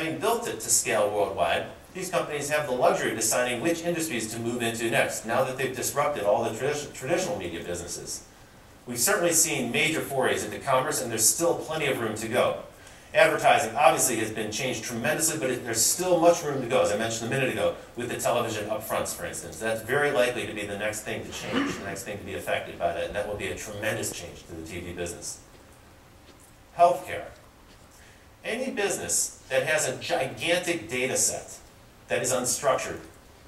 having built it to scale worldwide, these companies have the luxury of deciding which industries to move into next, now that they've disrupted all the traditional media businesses. We've certainly seen major forays into commerce, and there's still plenty of room to go. Advertising obviously has been changed tremendously, but there's still much room to go, as I mentioned a minute ago, with the television upfronts, for instance. That's very likely to be the next thing to change, the next thing to be affected by that, and that will be a tremendous change to the TV business. Healthcare. Any business that has a gigantic data set that is unstructured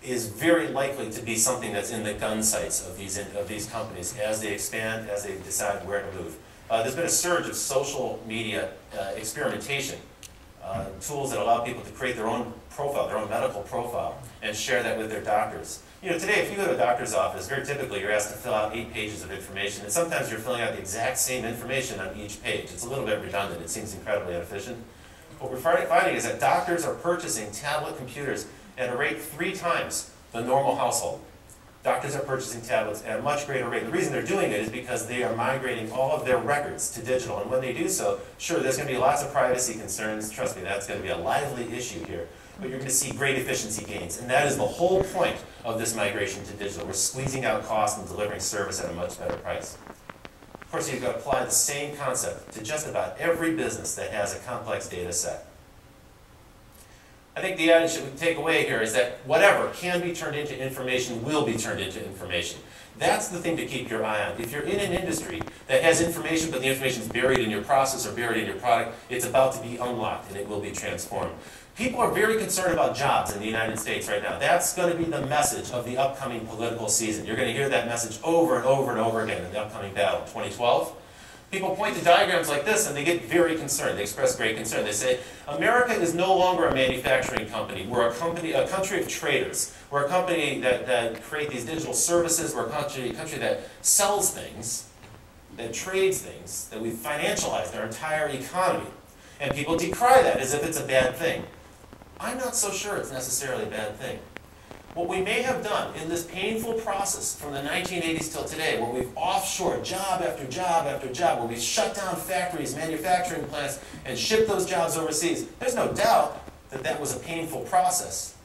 is very likely to be something that's in the gun sights of these companies as they expand, as they decide where to move. There's been a surge of social media experimentation, tools that allow people to create their own profile, their own medical profile, and share that with their doctors. You know, today, if you go to a doctor's office, very typically you're asked to fill out 8 pages of information, and sometimes you're filling out the exact same information on each page. It's a little bit redundant. It seems incredibly inefficient. What we're finding is that doctors are purchasing tablet computers at a rate 3 times the normal household. Doctors are purchasing tablets at a much greater rate. The reason they're doing it is because they are migrating all of their records to digital. And when they do so, sure, there's going to be lots of privacy concerns. Trust me, that's going to be a lively issue here. But you're going to see great efficiency gains. And that is the whole point of this migration to digital. We're squeezing out costs and delivering service at a much better price. Of course, you've got to apply the same concept to just about every business that has a complex data set. I think the adage that we take away here is that whatever can be turned into information will be turned into information. That's the thing to keep your eye on. If you're in an industry that has information, but the information is buried in your process or buried in your product, it's about to be unlocked and it will be transformed. People are very concerned about jobs in the United States right now. That's going to be the message of the upcoming political season. You're going to hear that message over and over and over again in the upcoming battle. 2012. People point to diagrams like this and they get very concerned. They express great concern. They say, America is no longer a manufacturing company. We're a country of traders. We're a company that create these digital services. We're a country that sells things, that trades things, that we've financialized our entire economy. And people decry that as if it's a bad thing. I'm not so sure it's necessarily a bad thing. What we may have done in this painful process from the 1980s till today, where we've offshored job after job after job, where we've shut down factories, manufacturing plants, and shipped those jobs overseas, there's no doubt that that was a painful process.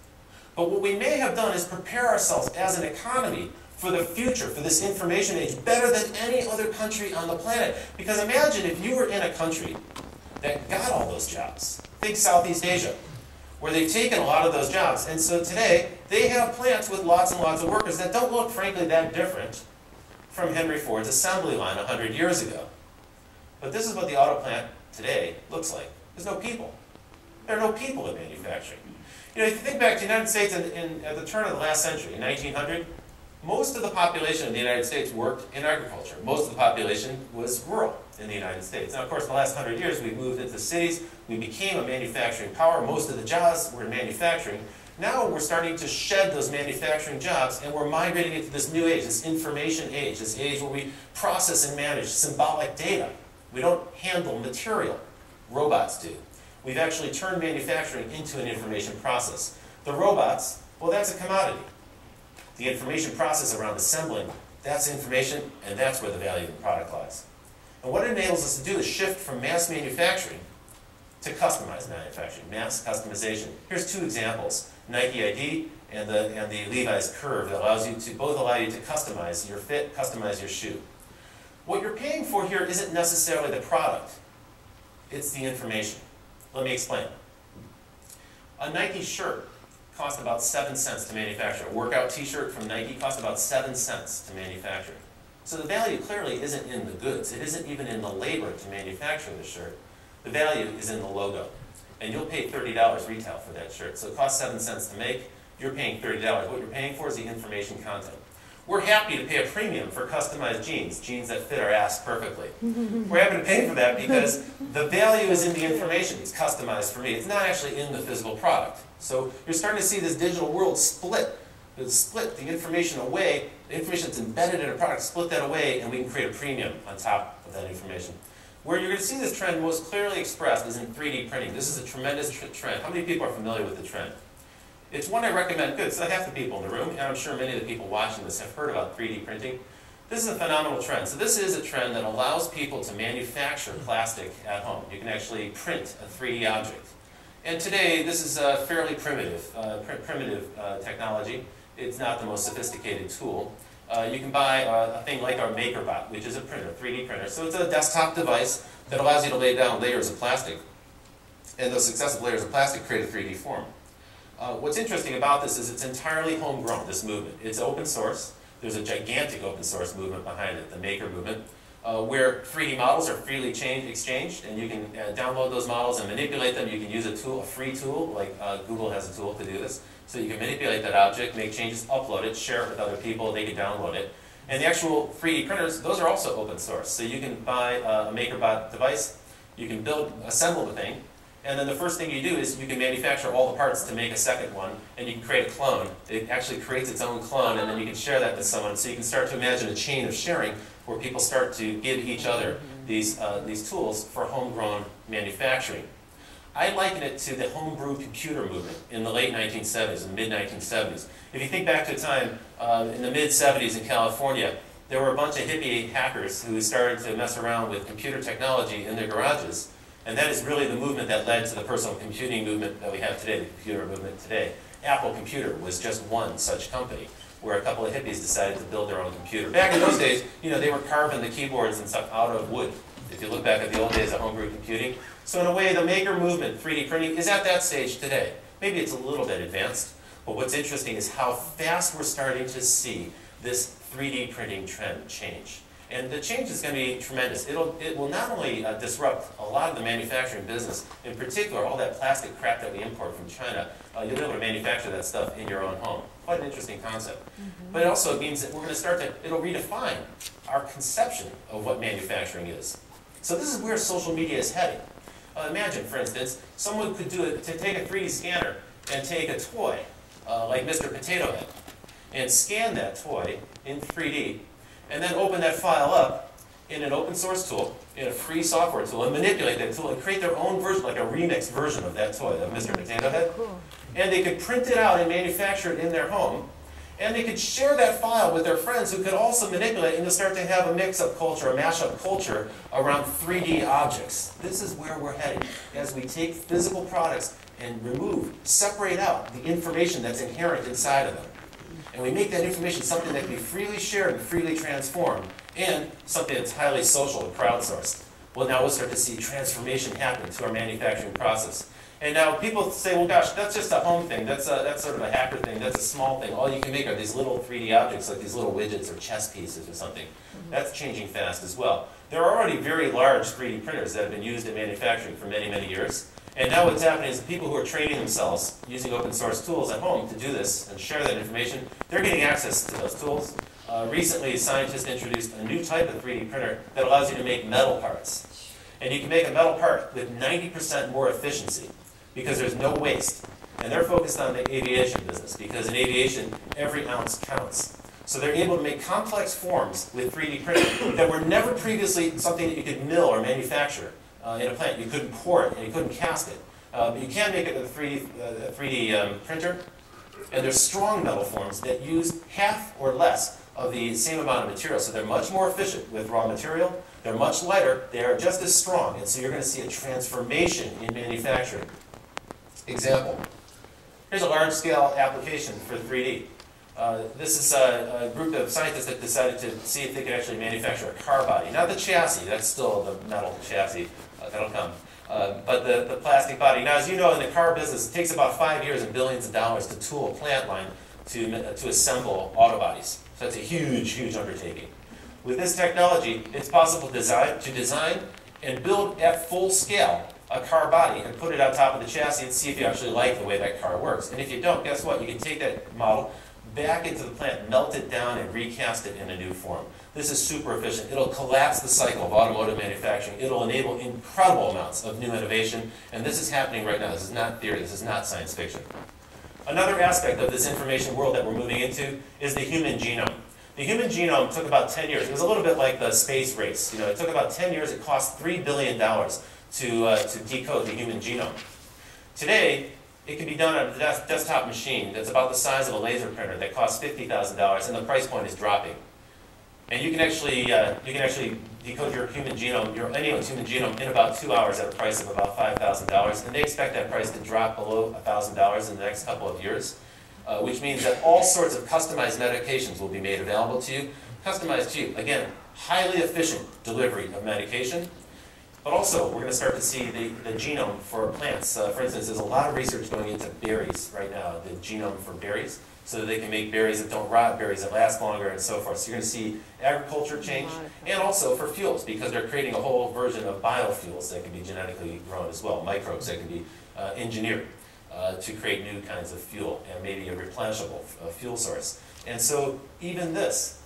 But what we may have done is prepare ourselves as an economy for the future, for this information age, better than any other country on the planet. Because imagine if you were in a country that got all those jobs. Think Southeast Asia, where they've taken a lot of those jobs. And so today, they have plants with lots and lots of workers that don't look, frankly, that different from Henry Ford's assembly line 100 years ago. But this is what the auto plant today looks like. There's no people. There are no people in manufacturing. You know, if you think back to the United States at the turn of the last century, in 1900, most of the population of the United States worked in agriculture. Most of the population was rural in the United States. Now, of course, in the last 100 years, we've moved into cities. We became a manufacturing power. Most of the jobs were in manufacturing. Now we're starting to shed those manufacturing jobs, and we're migrating into this new age, this information age, this age where we process and manage symbolic data. We don't handle material. Robots do. We've actually turned manufacturing into an information process. The robots, well, that's a commodity. The information process around assembling, that's information, and that's where the value of the product lies. And what it enables us to do is shift from mass manufacturing to customized manufacturing, mass customization. Here's 2 examples, Nike ID and the Levi's Curve, that allows you to both allow you to customize your fit, customize your shoe. What you're paying for here isn't necessarily the product, it's the information. Let me explain. A Nike shirt cost about 7 cents to manufacture. A workout t-shirt from Nike cost about 7 cents to manufacture. So the value clearly isn't in the goods. It isn't even in the labor to manufacture the shirt. The value is in the logo. And you'll pay $30 retail for that shirt. So it costs 7 cents to make. You're paying $30. What you're paying for is the information content. We're happy to pay a premium for customized jeans, jeans that fit our ass perfectly. We're happy to pay for that because the value is in the information. It's customized for me. It's not actually in the physical product. So you're starting to see this digital world split. It'll split the information away, the information that's embedded in a product, split that away, and we can create a premium on top of that information. Where you're going to see this trend most clearly expressed is in 3D printing. This is a tremendous trend. How many people are familiar with the trend? It's one I recommend. Good, so half the people in the room, and I'm sure many of the people watching this have heard about 3D printing. This is a phenomenal trend. So this is a trend that allows people to manufacture plastic at home. You can actually print a 3D object. And today, this is a fairly primitive technology. It's not the most sophisticated tool. You can buy a thing like our MakerBot, which is a printer, 3D printer. So it's a desktop device that allows you to lay down layers of plastic. And those successive layers of plastic create a 3D form. What's interesting about this is it's entirely homegrown, this movement. It's open source. There's a gigantic open source movement behind it, the Maker movement, where 3D models are freely exchanged, and you can download those models and manipulate them. You can use a tool, a free tool, like Google has a tool to do this. So you can manipulate that object, make changes, upload it, share it with other people, they can download it. And the actual 3D printers, those are also open source. So you can buy a MakerBot device, you can assemble the thing, and then the first thing you do is you can manufacture all the parts to make a second one, and you can create a clone. It actually creates its own clone, and then you can share that with someone. So you can start to imagine a chain of sharing where people start to give each other these tools for homegrown manufacturing. I liken it to the homebrew computer movement in the late 1970s and mid-1970s. If you think back to a time in the mid-70s in California, there were a bunch of hippie hackers who started to mess around with computer technology in their garages. And that is really the movement that led to the personal computing movement that we have today, the computer movement today. Apple Computer was just one such company where a couple of hippies decided to build their own computer. Back in those days, you know, they were carving the keyboards and stuff out of wood. If you look back at the old days of homebrew computing. So in a way, the maker movement, 3D printing, is at that stage today. Maybe it's a little bit advanced, but what's interesting is how fast we're starting to see this 3D printing trend change. And the change is going to be tremendous. It will not only disrupt a lot of the manufacturing business, in particular all that plastic crap that we import from China, you'll be able to manufacture that stuff in your own home. Quite an interesting concept. But it also means that we're going to start to, it'll redefine our conception of what manufacturing is. So this is where social media is heading. Imagine, for instance, someone could do it to take a 3D scanner and take a toy like Mr. Potato Head and scan that toy in 3D and then open that file up in an open source tool, in a free software tool, and manipulate that tool and create their own version, like a remixed version of that toy, of Mr. Potato Head. And they could print it out and manufacture it in their home. And they could share that file with their friends who could also manipulate, and you'll start to have a mix-up culture, a mash-up culture around 3D objects. This is where we're heading as we take physical products and separate out the information that's inherent inside of them. And we make that information something that can be freely shared and freely transformed, and something that's highly social and crowdsourced. Well, now we'll start to see transformation happen to our manufacturing process. And now people say, well, gosh, that's just a home thing. That's sort of a hacker thing. That's a small thing. All you can make are these little 3D objects, like these little widgets or chess pieces or something. That's changing fast as well. There are already very large 3D printers that have been used in manufacturing for many, many years. And now what's happening is the people who are training themselves using open source tools at home to do this and share that information, they're getting access to those tools. Recently, scientists introduced a new type of 3D printer that allows you to make metal parts. And you can make a metal part with 90% more efficiency because there's no waste. And they're focused on the aviation business because in aviation, every ounce counts. So they're able to make complex forms with 3D printing that were never previously something that you could mill or manufacture in a plant. You couldn't pour it and you couldn't cast it. But you can make it with a 3D printer. And they're strong metal forms that use half or less of the same amount of material. So they're much more efficient with raw material. They're much lighter. They are just as strong. And so you're going to see a transformation in manufacturing. Example. Here's a large-scale application for 3D. This is a group of scientists that decided to see if they could actually manufacture a car body. Not the chassis, that's still the metal chassis, that'll come. But the plastic body. Now, as you know, in the car business, it takes about 5 years and billions of dollars to tool a plant line to assemble auto bodies. So that's a huge, huge undertaking. With this technology, it's possible to design and build at full scale a car body and put it on top of the chassis and see if you actually like the way that car works. And if you don't, guess what? You can take that model back into the plant, melt it down, and recast it in a new form. This is super efficient. It'll collapse the cycle of automotive manufacturing. It'll enable incredible amounts of new innovation, and this is happening right now. This is not theory. This is not science fiction. Another aspect of this information world that we're moving into is the human genome. The human genome took about 10 years. It was a little bit like the space race. You know, it took about 10 years. It cost $3 billion to decode the human genome. Today, it can be done on a desktop machine that's about the size of a laser printer that costs $50,000, and the price point is dropping. And you can actually decode your human genome, anyone's human genome, in about 2 hours at a price of about $5,000. And they expect that price to drop below $1,000 in the next couple of years, which means that all sorts of customized medications will be made available to you, customized to you. Again, highly efficient delivery of medication. But also, we're going to start to see the genome for plants. For instance, there's a lot of research going into berries right now, the genome for berries, so that they can make berries that don't rot, berries that last longer, and so forth. So you're going to see agriculture change, and also for fuels, because they're creating a whole version of biofuels that can be genetically grown as well, microbes that can be engineered to create new kinds of fuel, and maybe a replenishable fuel source. And so even this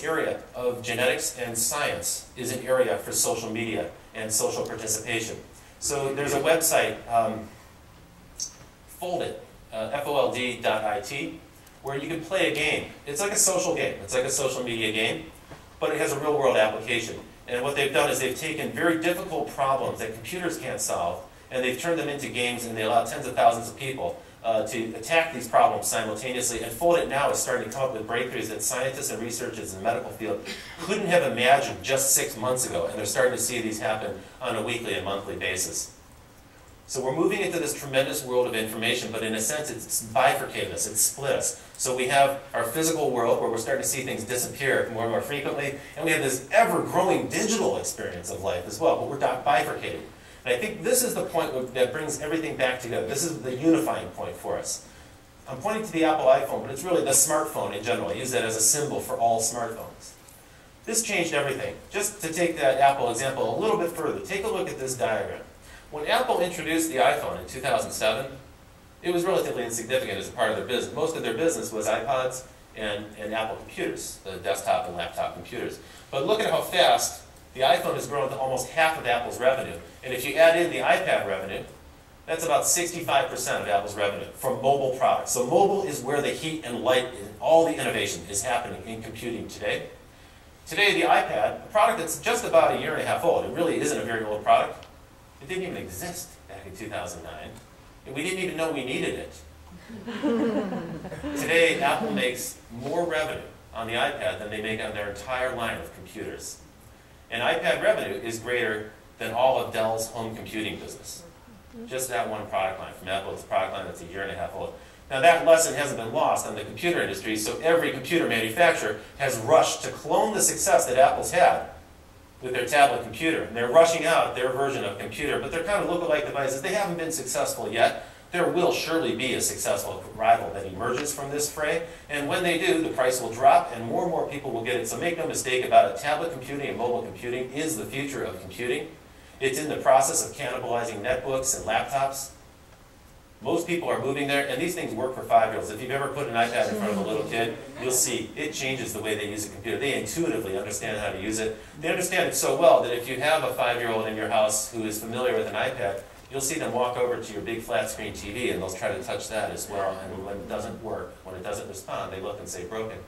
area of genetics and science is an area for social media and social participation. So there's a website, Foldit, fold.it, where you can play a game. It's like a social game. It's like a social media game, but it has a real-world application. And what they've done is they've taken very difficult problems that computers can't solve, and they've turned them into games, and they allow tens of thousands of people to attack these problems simultaneously. And Foldit now is starting to come up with breakthroughs that scientists and researchers in the medical field couldn't have imagined just 6 months ago, and they're starting to see these happen on a weekly and monthly basis. So we're moving into this tremendous world of information, but in a sense it's bifurcated us, it's split us. So we have our physical world where we're starting to see things disappear more and more frequently, and we have this ever-growing digital experience of life as well, but we're bifurcated. And I think this is the point that brings everything back together. This is the unifying point for us. I'm pointing to the Apple iPhone, but it's really the smartphone in general. I use that as a symbol for all smartphones. This changed everything. Just to take that Apple example a little bit further, take a look at this diagram. When Apple introduced the iPhone in 2007, it was relatively insignificant as a part of their business. Most of their business was iPods and Apple computers, the desktop and laptop computers. But look at how fast the iPhone has grown to almost half of Apple's revenue. And if you add in the iPad revenue, that's about 65% of Apple's revenue from mobile products. So mobile is where the heat and light and all the innovation is happening in computing today. Today, the iPad, a product that's just about 1.5 years old, it really isn't a very old product. It didn't even exist back in 2009. And we didn't even know we needed it. Today, Apple makes more revenue on the iPad than they make on their entire line of computers. And iPad revenue is greater than all of Dell's home computing business. Just that one product line from Apple. It's a product line that's 1.5 years old. Now that lesson hasn't been lost on the computer industry, so every computer manufacturer has rushed to clone the success that Apple's had with their tablet computer. And they're rushing out their version of computer, but they're kind of lookalike devices. They haven't been successful yet. There will surely be a successful rival that emerges from this fray, and when they do, the price will drop and more people will get it. So make no mistake about it, tablet computing and mobile computing is the future of computing. It's in the process of cannibalizing netbooks and laptops. Most people are moving there, and these things work for 5-year-olds. If you've ever put an iPad in front of a little kid, you'll see it changes the way they use a computer. They intuitively understand how to use it. They understand it so well that if you have a 5-year-old in your house who is familiar with an iPad, you'll see them walk over to your big flat screen TV and they'll try to touch that as well, and when it doesn't work, when it doesn't respond, they look and say broken.